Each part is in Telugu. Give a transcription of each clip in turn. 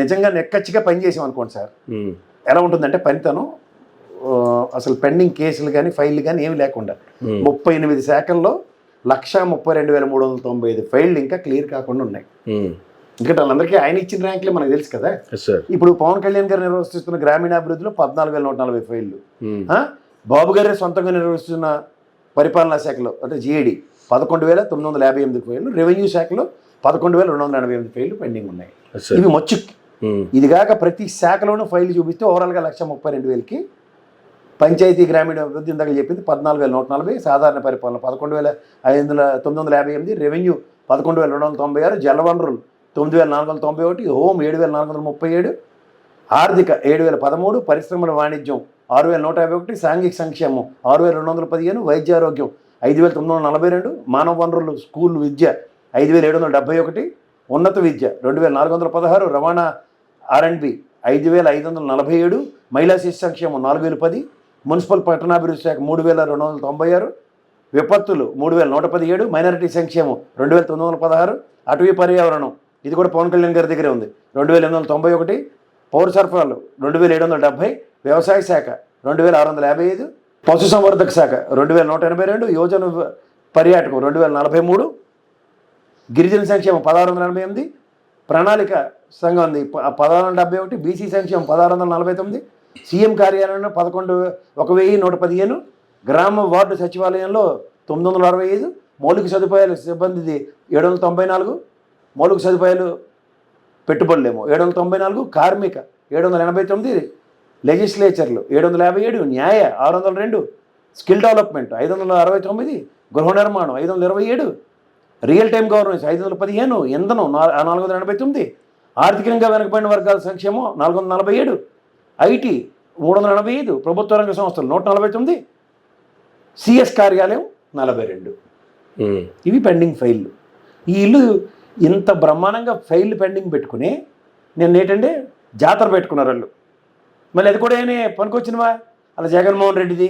నిజంగా నెక్కచ్చిగా పనిచేసాం అనుకోండి సార్, ఎలా ఉంటుందంటే పనితనం అసలు పెండింగ్ కేసులు కానీ ఫైళ్ళు కానీ ఏమి లేకుండా 38 శాఖల్లో 132,395 ఫైళ్ళు ఇంకా క్లియర్ కాకుండా ఉన్నాయి. ఎందుకంటే వాళ్ళందరికీ ఆయన ఇచ్చిన ర్యాంకులే మనకు తెలుసు కదా. ఇప్పుడు పవన్ కళ్యాణ్ గారు నిర్వహిస్తున్న గ్రామీణాభివృద్ధిలో 14,140 ఫైళ్ళు, బాబు గారే సొంతంగా నిర్వహిస్తున్న పరిపాలనా శాఖలో అంటే జిఐడి 11,958 ఫైళ్ళు, రెవెన్యూ శాఖలో 11,288 ఫైళ్ళు పెండింగ్ ఉన్నాయి. ఇవి మొచ్చుక్కి. ఇది కాక ప్రతి శాఖలోనూ ఫైళ్ళు చూపిస్తే ఓవరాల్గా 132,000కి పంచాయతీ గ్రామీణ అభివృద్ధి ఇందాక చెప్పింది 14,140, సాధారణ పరిపాలన 11,958, రెవెన్యూ 11,296, జలవనరులు 9,491, హోమ్ 7,437, ఆర్థిక 7,013, పరిశ్రమల వాణిజ్యం 6,151, సాంఘిక సంక్షేమం 6,215, వైద్యారోగ్యం 5,942, మానవ వనరులు స్కూల్ విద్య 5,771, ఉన్నత విద్య 2,416, రవాణా R&B 5,547, మహిళా శిశు సంక్షేమం 4,010, మున్సిపల్ పట్టణాభివృద్ధి శాఖ 3,296, విపత్తులు 3,117, మైనారిటీ సంక్షేమం 2,916, అటవీ పర్యావరణం ఇది కూడా పవన్ కళ్యాణ్ గారి దగ్గరే ఉంది 2,891, పౌర సరఫరాలు 2,770, వ్యవసాయ శాఖ 2,655, పశుసంవర్ధక శాఖ 2,182, యోజన పర్యాటకం 2,043, గిరిజన సంక్షేమం 1,688, ప్రణాళిక సంఘం ఉంది 1,671, బీసీ సంక్షేమం 1,649, సీఎం కార్యాలయంలో 1,115, గ్రామ వార్డు సచివాలయంలో 965, మౌలిక సదుపాయాలు సిబ్బంది 794, మౌలిక సదుపాయాలు పెట్టుబడులేమో 794, కార్మిక 789, లెజిస్లేచర్లు 757, న్యాయ 602, స్కిల్ డెవలప్మెంట్ 569, గృహ నిర్మాణం 527, రియల్ టైమ్ గవర్నెన్స్ 515, ఇంధనం 489, ఆర్థికంగా వెనకబడిన వర్గాల సంక్షేమం 447, ఐటీ 385, ప్రభుత్వ రంగ సంస్థలు 149, సిఎస్ కార్యాలయం 42. ఇవి పెండింగ్ ఫైళ్ళు. ఈ ఇల్లు ఇంత బ్రహ్మాండంగా ఫైళ్ళు పెండింగ్ పెట్టుకుని నేను ఏంటంటే జాతర పెట్టుకున్నారు వాళ్ళు. మళ్ళీ అది కూడా ఏమైనా పనికొచ్చినవా? అలా జగన్మోహన్ రెడ్డిది,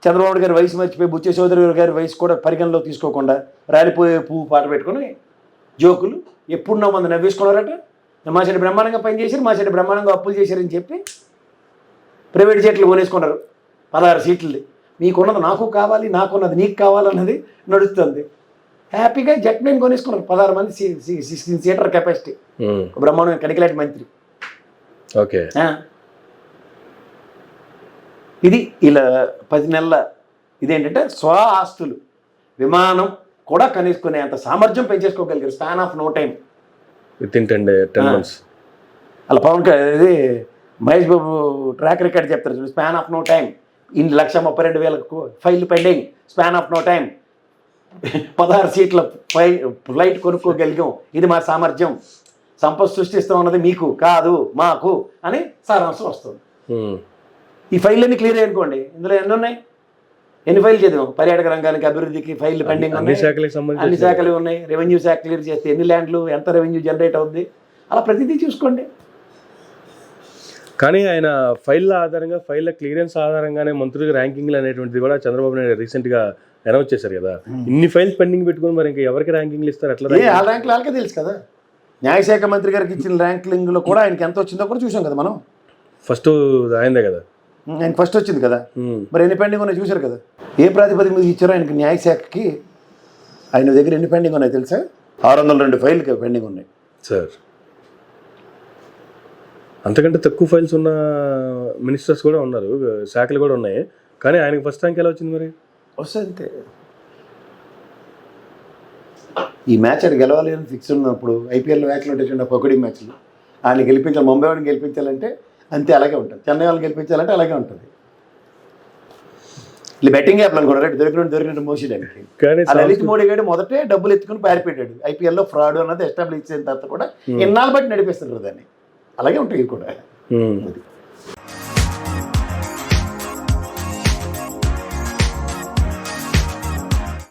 చంద్రబాబు గారి వయసు మర్చిపోయి బుచ్చే చౌదరి గారి వయసు కూడా పరిగణలో తీసుకోకుండా రాలిపోయే పువ్వు పాట పెట్టుకుని జోకులు ఎప్పుడు నా మంది నవ్వేసుకున్నారట. మా చెడ్డ బ్రహ్మాండంగా పని చేశారు, మా చెడ్డ బ్రహ్మాండంగా అప్పులు చేశారని చెప్పి ప్రైవేట్ జట్లు కొనేసుకున్నారు 16 సీట్లది. మీకున్నది నాకు కావాలి, నాకున్నది నీకు కావాలన్నది నడుస్తుంది. హ్యాపీగా జట్ నేను కొనేసుకున్నారు 16 మంది 16 సీటర్ కెపాసిటీ. బ్రహ్మాండం కనికలాంటి మంత్రి. ఓకే, ఇది ఇలా 10 నెలల ఇదేంటంటే స్వ ఆస్తులు విమానం కూడా కనేసుకునే అంత సామర్థ్యం పెంచేసుకోగలిగారు span of no time, within 10 months. అలా పవన్ ఇది మహేష్ బాబు ట్రాక్ రికార్డ్ చెప్తారు, span of no time. 1,32,000 file pending, span of no time. 16 సీట్ల ఫ్లైట్ కొనుక్కోగలిగాం, ఇది మా సామర్థ్యం. సంపద సృష్టిస్తూ ఉన్నది మీకు కాదు మాకు అని సారాంశం వస్తుంది. ఈ ఫైల్ అన్ని క్లియర్ అనుకోండి. ఇందులో ఎన్ని ఉన్నాయి, ఎన్ని ఫైల్ చదివాం? పర్యాటక రంగానికి అభివృద్ధికి ఫైల్ పెండింగ్ ఉన్నాయి, అన్ని శాఖలు ఉన్నాయి. రెవెన్యూ శాఖ క్లియర్ చేస్తే ఎన్ని ల్యాండ్లు, ఎంత రెవెన్యూ జనరేట్ అవుద్ది, అలా ప్రతిదీ చూసుకోండి. కానీ ఆయన ఫైళ్ళ ఆధారంగా, ఫైళ్ళ క్లియరెన్స్ ఆధారంగానే మంత్రులకు ర్యాంకింగ్లు అనేటువంటిది కూడా చంద్రబాబు నాయుడు రీసెంట్గా అనౌన్స్ చేశారు కదా. ఇన్ని ఫైల్స్ పెండింగ్ పెట్టుకుని మరి ఇంకా ఎవరికి ర్యాంకింగ్లు ఇస్తారు? ఎట్లా ఆ ర్యాంకులు వాళ్ళకే తెలుసు కదా. న్యాయశాఖ మంత్రి గారికి ఇచ్చిన ర్యాంకింగ్లో కూడా ఆయనకి ఎంత వచ్చిందో కూడా చూసాం కదా మనం. ఫస్ట్ ఆయనదే కదా, ఆయన ఫస్ట్ వచ్చింది కదా. మరి ఎన్ని పెండింగ్ ఉన్నాయి చూశారు కదా. ఏ ప్రాతిపదిక మీద ఇచ్చారో ఆయనకి న్యాయశాఖకి ఆయన దగ్గర ఎన్ని పెండింగ్ ఉన్నాయి తెలుసా? 602 ఫైళ్ళు పెండింగ్ ఉన్నాయి సార్. అంతకంటే తక్కువ ఫైల్స్ ఉన్న మినిస్టర్స్ కూడా ఉన్నారు, శాఖలు కూడా ఉన్నాయి. కానీ ఆయనకి ఫస్ట్ ర్యాంక్ ఎలా వచ్చింది? మరి వస్తుంది అంతే. ఈ మ్యాచ్ అది గెలవాలి అని ఫిక్స్ ఉన్నప్పుడు ఐపీఎల్ మ్యాచ్లు ఉంటాయి, ఒకటి మ్యాచ్లు ఆయన గెలిపించాలి. ముంబై వాడిని గెలిపించాలంటే అంతే అలాగే ఉంటుంది, చెన్నై వాళ్ళని గెలిపించాలంటే అలాగే ఉంటుంది. ఇలా బెట్టింగ్ యాప్లు అనుకున్నారు, దొరికినట్టు మోసేయడానికి. లలిత్ మోడీ గారు మొదటే డబ్బులు ఎత్తుకుని పారిపెట్టాడు. ఐపీఎల్లో ఫ్రాడ్ అన్నది ఎస్టాబ్లిష్ అయిన తర్వాత కూడా ఇన్నాళ్ళు బట్టి నడిపిస్తుంటారు దాన్ని. అలాగే ఉంటాయి కూడా.